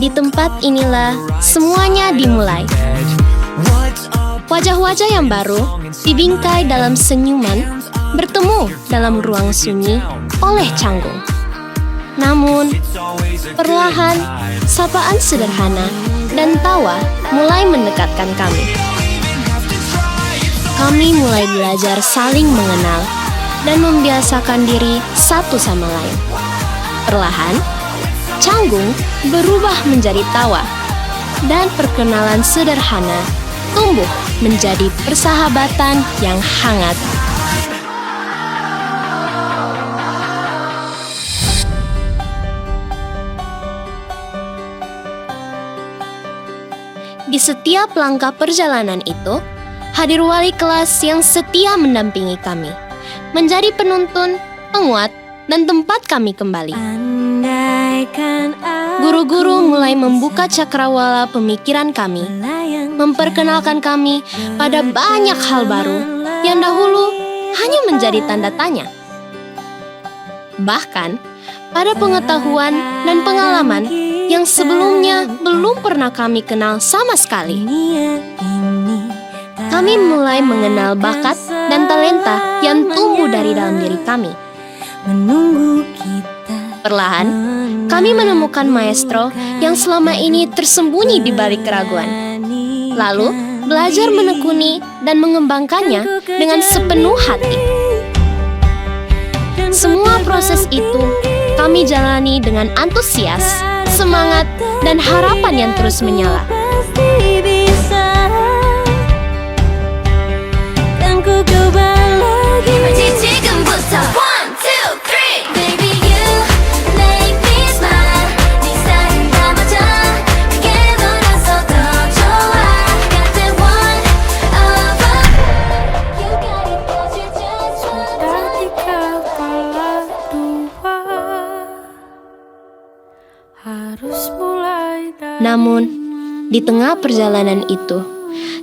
Di tempat inilah semuanya dimulai. Wajah-wajah yang baru dibingkai dalam senyuman, bertemu dalam ruang sunyi oleh Canggung. Namun, perlahan, sapaan sederhana dan tawa mulai mendekatkan kami. Kami mulai belajar saling mengenal dan membiasakan diri satu sama lain. Perlahan, Canggung berubah menjadi tawa, dan perkenalan sederhana tumbuh menjadi persahabatan yang hangat. Di setiap langkah perjalanan itu, hadir wali kelas yang setia mendampingi kami, menjadi penuntun, penguat, dan tempat kami kembali. Guru-guru mulai membuka cakrawala pemikiran kami, memperkenalkan kami pada banyak hal baru yang dahulu hanya menjadi tanda tanya. Bahkan, pada pengetahuan dan pengalaman yang sebelumnya belum pernah kami kenal sama sekali. Kami mulai mengenal bakat dan talenta yang tumbuh dari dalam diri kami. Perlahan, kami menemukan maestro yang selama ini tersembunyi di balik keraguan. Lalu, belajar menekuni dan mengembangkannya dengan sepenuh hati. Semua proses itu kami jalani dengan antusias, semangat, dan harapan yang terus menyala. Namun, di tengah perjalanan itu,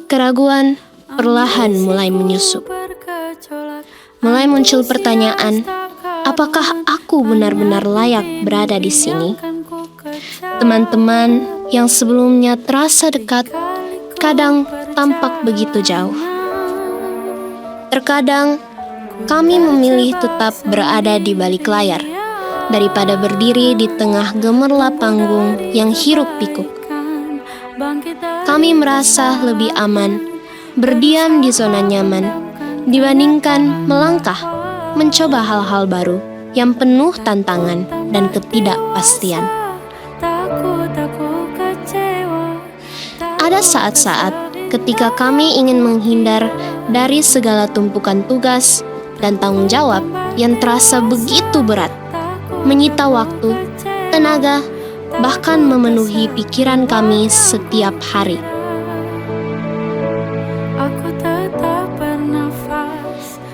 keraguan perlahan mulai menyusup. Mulai muncul pertanyaan, apakah aku benar-benar layak berada di sini? Teman-teman yang sebelumnya terasa dekat, kadang tampak begitu jauh. Terkadang, kami memilih tetap berada di balik layar, daripada berdiri di tengah gemerlap panggung yang hiruk-pikuk. Kami merasa lebih aman berdiam di zona nyaman dibandingkan melangkah, mencoba hal-hal baru yang penuh tantangan dan ketidakpastian. Ada saat-saat ketika kami ingin menghindar dari segala tumpukan tugas dan tanggung jawab yang terasa begitu berat, menyita waktu, tenaga, bahkan memenuhi pikiran kami setiap hari.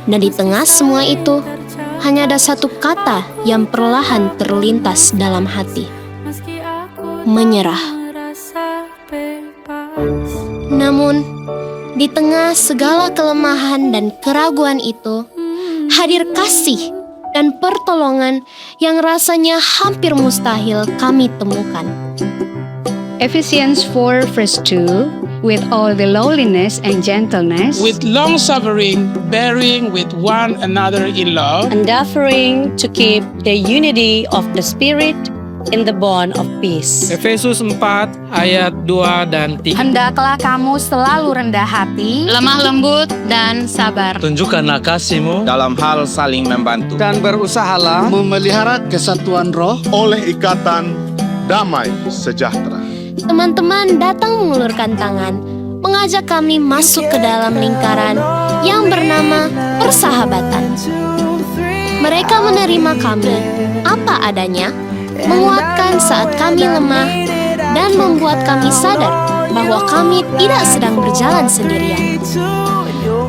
Dan di tengah semua itu, hanya ada satu kata yang perlahan terlintas dalam hati: menyerah. Namun, di tengah segala kelemahan dan keraguan itu, hadir kasih dan pertolongan yang rasanya hampir mustahil kami temukan. Ephesians 4 verse 2, with all the lowliness and gentleness, with long-suffering, bearing with one another in love, endeavoring to keep the unity of the Spirit in the bond of peace. Efesus 4 ayat 2 dan 3. Hendaklah kamu selalu rendah hati, lemah lembut, dan sabar. Tunjukkanlah kasih-Mu dalam hal saling membantu, Dan berusahalah memelihara kesatuan roh oleh ikatan damai sejahtera. Teman-teman datang mengulurkan tangan, mengajak kami masuk ke dalam lingkaran yang bernama persahabatan. Mereka menerima kami apa adanya, menguatkan saat kami lemah, dan membuat kami sadar bahwa kami tidak sedang berjalan sendirian.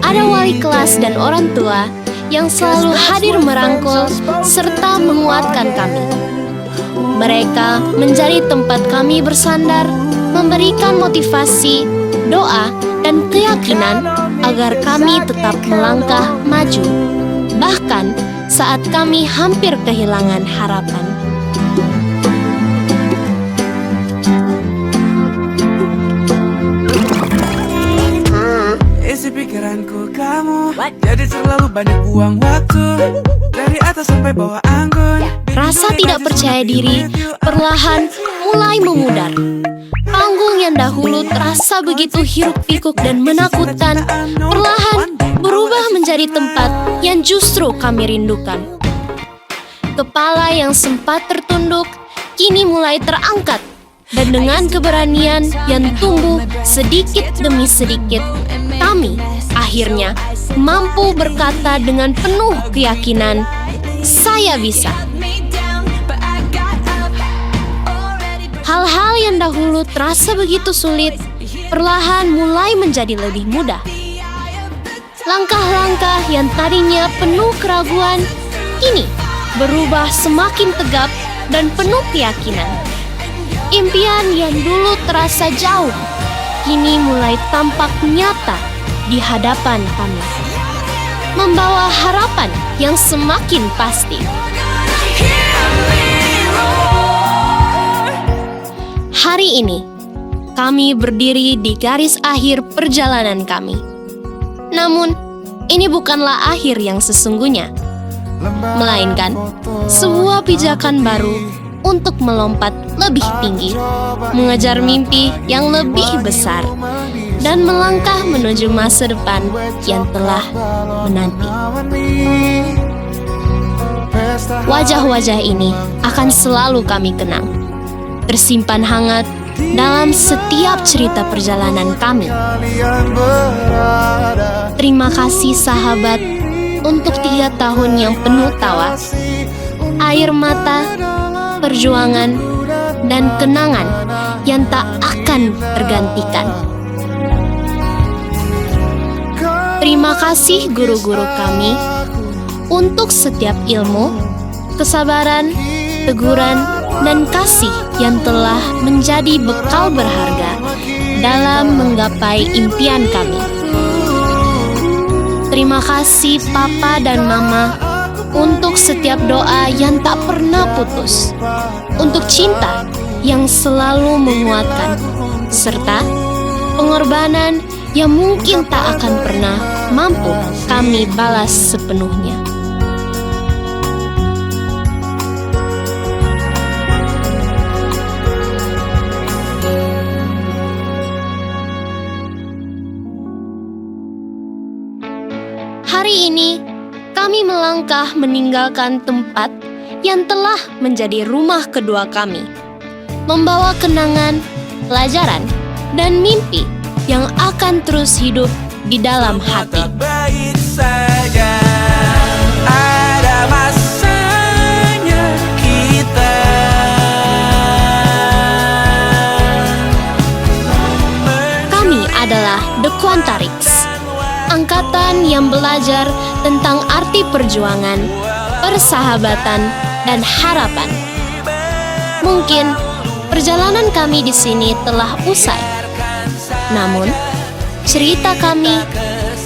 Ada wali kelas dan orang tua yang selalu hadir merangkul serta menguatkan kami. Mereka menjadi tempat kami bersandar, memberikan motivasi, doa, dan keyakinan agar kami tetap melangkah maju, bahkan saat kami hampir kehilangan harapan. pikiranku kamu. Jadi terlalu banyak buang waktu. Dari atas sampai bawah anggun. Rasa tidak percaya diri perlahan mulai memudar. Panggung yang dahulu terasa begitu hiruk-pikuk dan menakutkan, perlahan berubah menjadi tempat yang justru kami rindukan. Kepala yang sempat tertunduk kini mulai terangkat, dan dengan keberanian yang tumbuh sedikit demi sedikit, kami akhirnya mampu berkata dengan penuh keyakinan, "Saya bisa." Hal-hal yang dahulu terasa begitu sulit, perlahan mulai menjadi lebih mudah. Langkah-langkah yang tadinya penuh keraguan, kini berubah semakin tegap dan penuh keyakinan. Impian yang dulu terasa jauh, kini mulai tampak nyata di hadapan kami, membawa harapan yang semakin pasti. Hari ini, kami berdiri di garis akhir perjalanan kami. Namun, ini bukanlah akhir yang sesungguhnya, melainkan sebuah pijakan baru untuk melompat lebih tinggi, mengejar mimpi yang lebih besar, dan melangkah menuju masa depan yang telah menanti. Wajah-wajah ini akan selalu kami kenang, tersimpan hangat dalam setiap cerita perjalanan kami. Terima kasih sahabat untuk 3 tahun yang penuh tawa, air mata, perjuangan, dan kenangan yang tak akan tergantikan. Terima kasih guru-guru kami untuk setiap ilmu, kesabaran, teguran, dan kasih yang telah menjadi bekal berharga dalam menggapai impian kami. Terima kasih Papa dan Mama untuk setiap doa yang tak pernah putus, untuk cinta yang selalu menguatkan, serta pengorbanan yang mungkin tak akan pernah mampu kami balas sepenuhnya. Hari ini, kami melangkah meninggalkan tempat yang telah menjadi rumah kedua kami, membawa kenangan, pelajaran, dan mimpi yang akan terus hidup di dalam hati. Baik saja, ada masanya kita. Kami adalah The Quantarix, angkatan yang belajar tentang arti perjuangan, persahabatan, dan harapan. Mungkin perjalanan kami di sini telah usai, namun cerita kami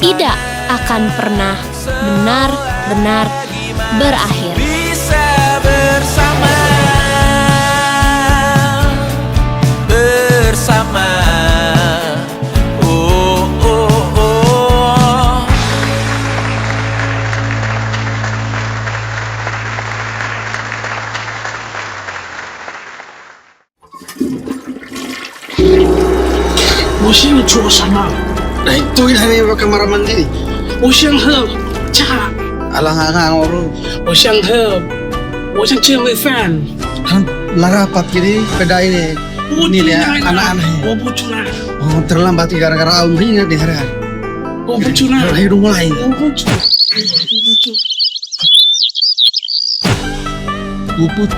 tidak akan pernah benar-benar berakhir. Bisa bersama, bersama. Itu ini ke kamar mandi. Alang-alang orang. Larapat gini beda ini. Ini dia anak-anak. Oh, terlambat gara-gara aum ini di hari. Hidung mulai. Guput.